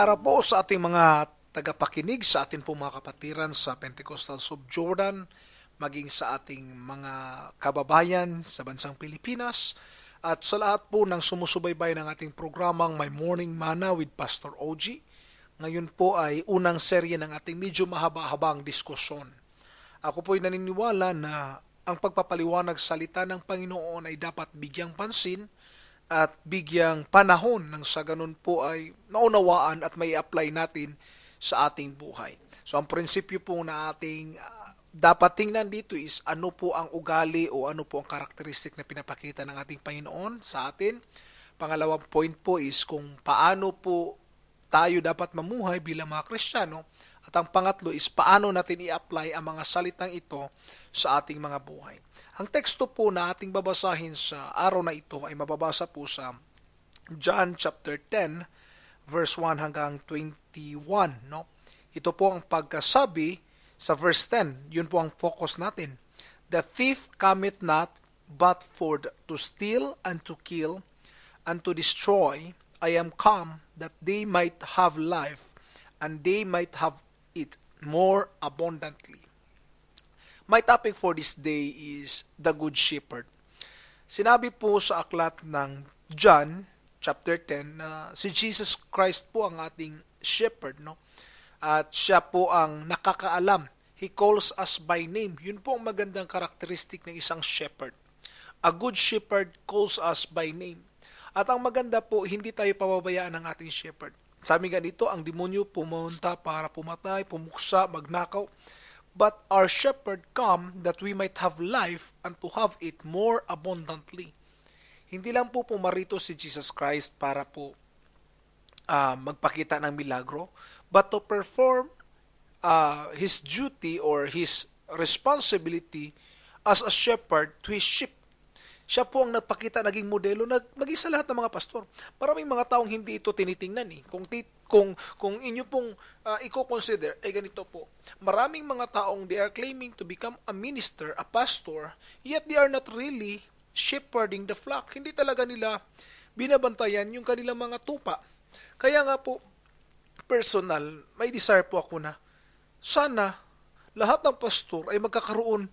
araw po sa ating mga tagapakinig, sa ating po mga kapatiran sa Pentecostal of Jordan, maging sa ating mga kababayan sa bansang Pilipinas, at sa lahat po ng sumusubaybay ng ating programang My Morning Manna with Pastor OG. Ngayon po ay unang serye ng ating medyo mahaba-habang diskusyon. Ako po ay naniniwala na ang pagpapaliwanag salita ng Panginoon ay dapat bigyang pansin at bigyang panahon nang sa ganun po ay naunawaan at may apply natin sa ating buhay. So ang prinsipyo po na ating dapat tingnan dito is ano po ang ugali o ano po ang karakteristik na pinapakita ng ating Panginoon sa atin. Pangalawang point po is kung paano po tayo dapat mamuhay bilang mga Kristiyano. At ang pangatlo is paano natin i-apply ang mga salitang ito sa ating mga buhay. Ang teksto po na ating babasahin sa araw na ito ay mababasa po sa John chapter 10 verse 1 hanggang 21. No? Ito po ang pagkasabi sa verse 10. Yun po ang focus natin. The thief cometh not but for to steal and to kill and to destroy. I am come that they might have life and they might have it more abundantly. My topic for this day is the Good Shepherd. Sinabi po sa aklat ng John chapter 10 na si Jesus Christ po ang ating shepherd, no? At siya po ang nakakaalam. He calls us by name. Yun po ang magandang karakteristik ng isang shepherd. A good shepherd calls us by name. At ang maganda po, hindi tayo pababayaan ng ating shepherd. Sabi nga dito, ang demonyo pumunta para pumatay, pumuksa, magnakaw. But our shepherd come that we might have life and to have it more abundantly. Hindi lang po pumarito si Jesus Christ para po magpakita ng milagro, but to perform his duty or his responsibility as a shepherd to his sheep. Siya po ang nagpakita, naging modelo, maging sa lahat ng mga pastor. Maraming mga taong hindi ito tinitingnan eh. Kung inyo pong i-consider, ay ganito po. Maraming mga taong they are claiming to become a minister, a pastor, yet they are not really shepherding the flock. Hindi talaga nila binabantayan yung kanilang mga tupa. Kaya nga po, personal, may desire po ako na sana lahat ng pastor ay magkakaroon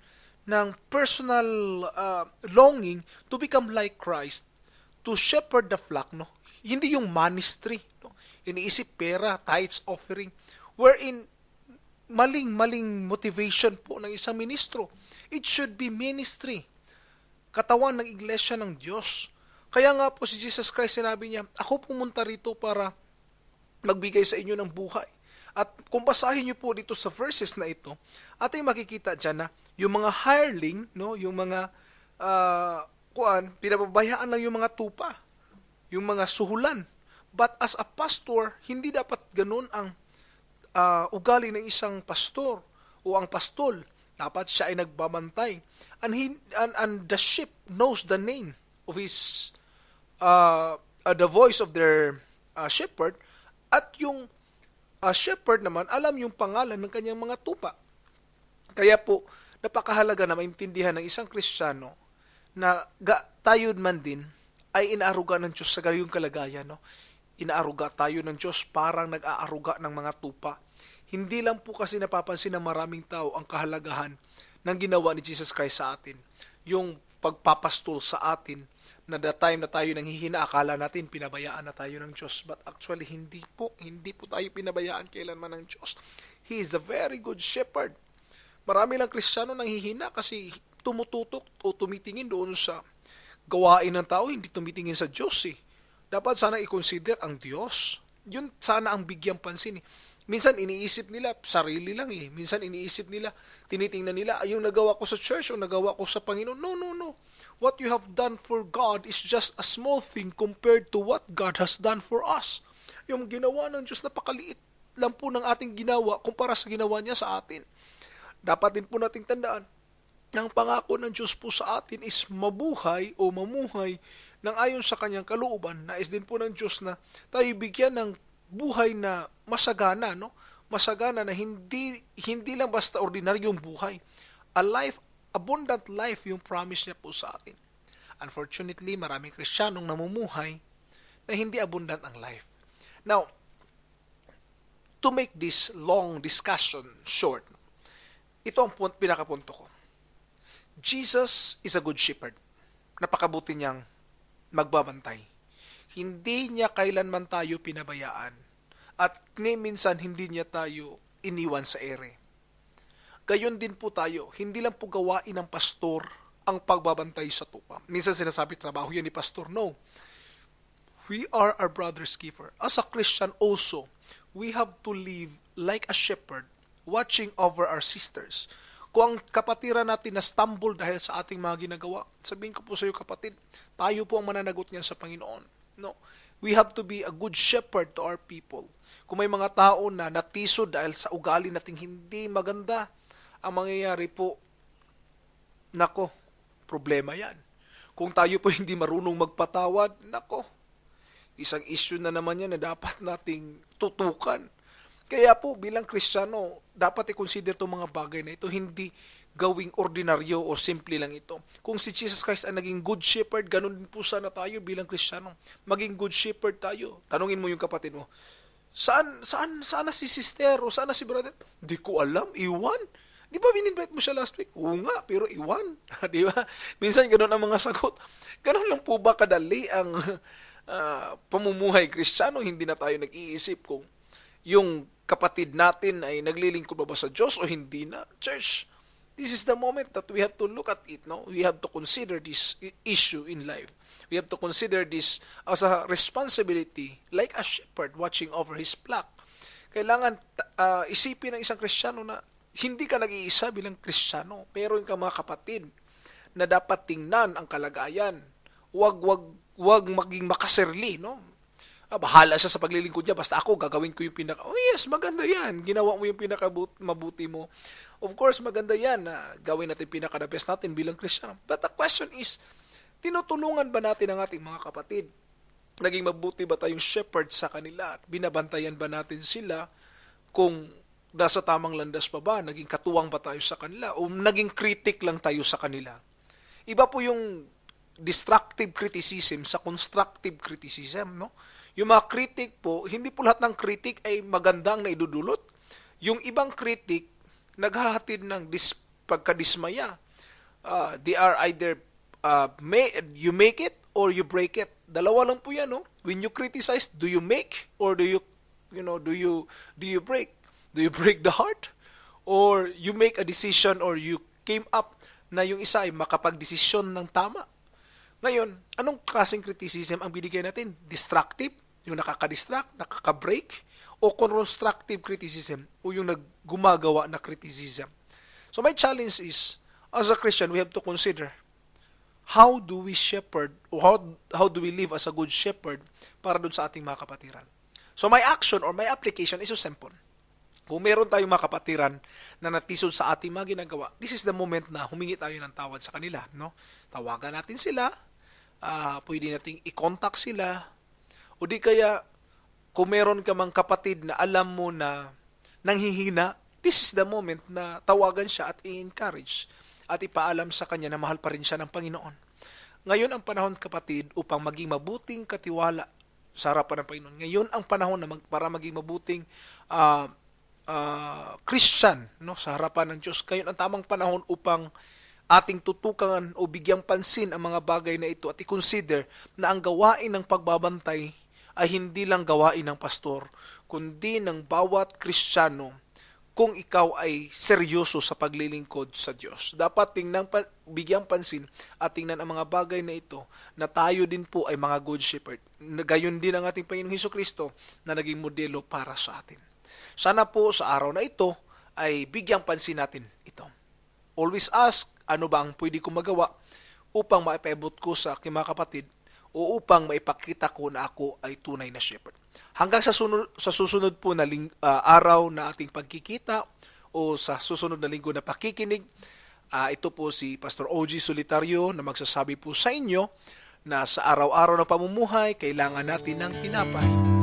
ng personal longing to become like Christ, to shepherd the flock, no? Hindi yung ministry, no? Iniisip pera, tithes, offering, wherein maling motivation po ng isang ministro. It should be ministry, katawan ng iglesia ng Diyos. Kaya nga po si Jesus Christ sinabi niya, ako pumunta rito para magbigay sa inyo ng buhay. At kung basahin niyo po dito sa verses na ito, ating makikita dyan na yung mga hireling, no, yung mga pinababayaan lang yung mga tupa, yung mga suhulan. But as a pastor, hindi dapat ganun ang ugali ng isang pastor o ang pastol. Dapat siya ay nagbabantay. And the sheep knows the name of his the voice of their shepherd, at yung shepherd naman, alam yung pangalan ng kanyang mga tupa. Kaya po, napakahalaga na maintindihan ng isang Kristiyano na tayo man din ay inaaruga ng Diyos sa ganyung kalagayan. No? Inaaruga tayo ng Diyos parang nag-aaruga ng mga tupa. Hindi lang po kasi napapansin ng maraming tao ang kahalagahan ng ginawa ni Jesus Christ sa atin. Yung pagpapastol sa atin, na the time na tayo nanghihina, akala natin pinabayaan na tayo ng Diyos. But actually, hindi po tayo pinabayaan kailanman ng Diyos. He is a very good shepherd. Marami lang Kristiyano nanghihina kasi tumututok o tumitingin doon sa gawain ng tao, hindi tumitingin sa Diyos eh. Dapat sana i-consider ang Diyos. Yun sana ang bigyang pansin eh. Minsan iniisip nila, sarili lang eh. Minsan iniisip nila, tinitingnan nila, yung nagawa ko sa church o nagawa ko sa Panginoon. No. What you have done for God is just a small thing compared to what God has done for us. Yung ginawa ng Diyos, napakaliit lang po ng ating ginawa kumpara sa ginawa niya sa atin. Dapat din po nating tandaan, ang pangako ng Diyos po sa atin is mabuhay o mamuhay ng ayon sa kanyang kalooban. Nais din po ng Diyos na tayo bigyan ng buhay na masagana, no? Masagana na hindi lang basta ordinaryong buhay. A life, abundant life yung promise niya po sa atin. Unfortunately, maraming Kristiyanong namumuhay na hindi abundant ang life. Now, to make this long discussion short, ito ang pinakapunto ko. Jesus is a good shepherd. Napakabuti niyang magbabantay. Hindi niya kailanman tayo pinabayaan. At minsan hindi niya tayo iniwan sa ere. Gayon din po tayo. Hindi lang po gawain ng pastor ang pagbabantay sa tupa. Minsan sinasabi, trabaho yan ni pastor. No. We are our brother's keeper. As a Christian also, we have to live like a shepherd watching over our sisters. Kung ang kapatiran natin na stumble dahil sa ating mga ginagawa, sabihin ko po sa iyo kapatid, tayo po ang mananagot niyan sa Panginoon. No. We have to be a good shepherd to our people. Kung may mga tao na natisod dahil sa ugali nating hindi maganda, ang mangyayari po, nako, problema yan. Kung tayo po hindi marunong magpatawad, nako, isang issue na naman yan na dapat nating tutukan. Kaya po bilang Kristiyano, dapat i-consider itong mga bagay na ito, hindi gawing ordinaryo o simple lang ito. Kung si Jesus Christ ang naging good shepherd, ganun din po sana tayo bilang Kristiyano. Maging good shepherd tayo. Tanungin mo yung kapatid mo, saan na si sister o saan na si brother? Di ko alam, iwan. Di ba in-invite mo siya last week? Oo nga, pero iwan. Di ba? Minsan ganun ang mga sagot. Ganun lang po ba kadali ang pamumuhay Kristiyano? Hindi na tayo nag-iisip kung yung kapatid natin ay naglilingkod ba sa Diyos o hindi na. Church, this is the moment that we have to look at it. No? We have to consider this issue in life. We have to consider this as a responsibility like a shepherd watching over his flock. Kailangan isipin ng isang Kristiyano na hindi ka nag-iisa bilang Kristiyano. Meron ka mga kapatid na dapat tingnan ang kalagayan. Wag maging makasirli, no? Bahala siya sa paglilingkod niya, basta ako gagawin ko yung yes, maganda yan. Ginawa mo yung mabuti mo. Of course, maganda yan na gawin natin pinaka-the best natin bilang Kristiyano. But the question is, tinutulungan ba natin ang ating mga kapatid? Naging mabuti ba tayong shepherd sa kanila? Binabantayan ba natin sila? Kung nasa tamang landas pa ba? Naging katuwang ba tayo sa kanila? O naging critic lang tayo sa kanila? Iba po yung destructive criticism sa constructive criticism, no? Yung mga critic po, hindi po lahat ng critic ay magandang na idudulot. Yung ibang critic, naghahatid ng pagkadismaya. They are either you make it or you break it. Dalawa lang po yan, no? When you criticize, do you make or do you break? Do you break the heart? Or you make a decision or you came up na yung isa ay makapag-desisyon ng tama? Ngayon, anong klaseng criticism ang binigay natin? Destructive? Yung nakaka-distract, nakaka-break? O constructive criticism? O yung gumagawa na criticism? So my challenge is, as a Christian, we have to consider how do we shepherd or how do we live as a good shepherd para dun sa ating mga kapatiran. So my action or my application is so simple. Kung meron tayong mga kapatiran na natisod sa ating mga ginagawa, this is the moment na humingi tayo ng tawad sa kanila. No? Tawagan natin sila, pwede nating i-contact sila, o di kaya kung meron ka mang kapatid na alam mo na nanghihina, this is the moment na tawagan siya at i-encourage at ipaalam sa kanya na mahal pa rin siya ng Panginoon. Ngayon ang panahon, kapatid, upang maging mabuting katiwala sa harapan ng Panginoon. Ngayon ang panahon na para maging mabuting Christian, no, sa harapan ng Diyos. Ngayon ang tamang panahon upang ating tutukan o bigyang pansin ang mga bagay na ito at i-consider na ang gawain ng pagbabantay ay hindi lang gawain ng pastor, kundi ng bawat Kristiyano kung ikaw ay seryoso sa paglilingkod sa Diyos. Dapat bigyang pansin at tingnan ang mga bagay na ito na tayo din po ay mga good shepherd. Gayon din ang ating Panginoong Hesukristo na naging modelo para sa atin. Sana po sa araw na ito ay bigyang pansin natin ito. Always ask, ano ba ang pwede kong magawa upang maipaabot ko sa aking mga kapatid o upang maipakita ko na ako ay tunay na shepherd. Hanggang sa susunod po na araw na ating pagkikita o sa susunod na linggo na pakikinig, ito po si Pastor OG Solitario na magsasabi po sa inyo na sa araw-araw na pamumuhay, kailangan natin ng tinapay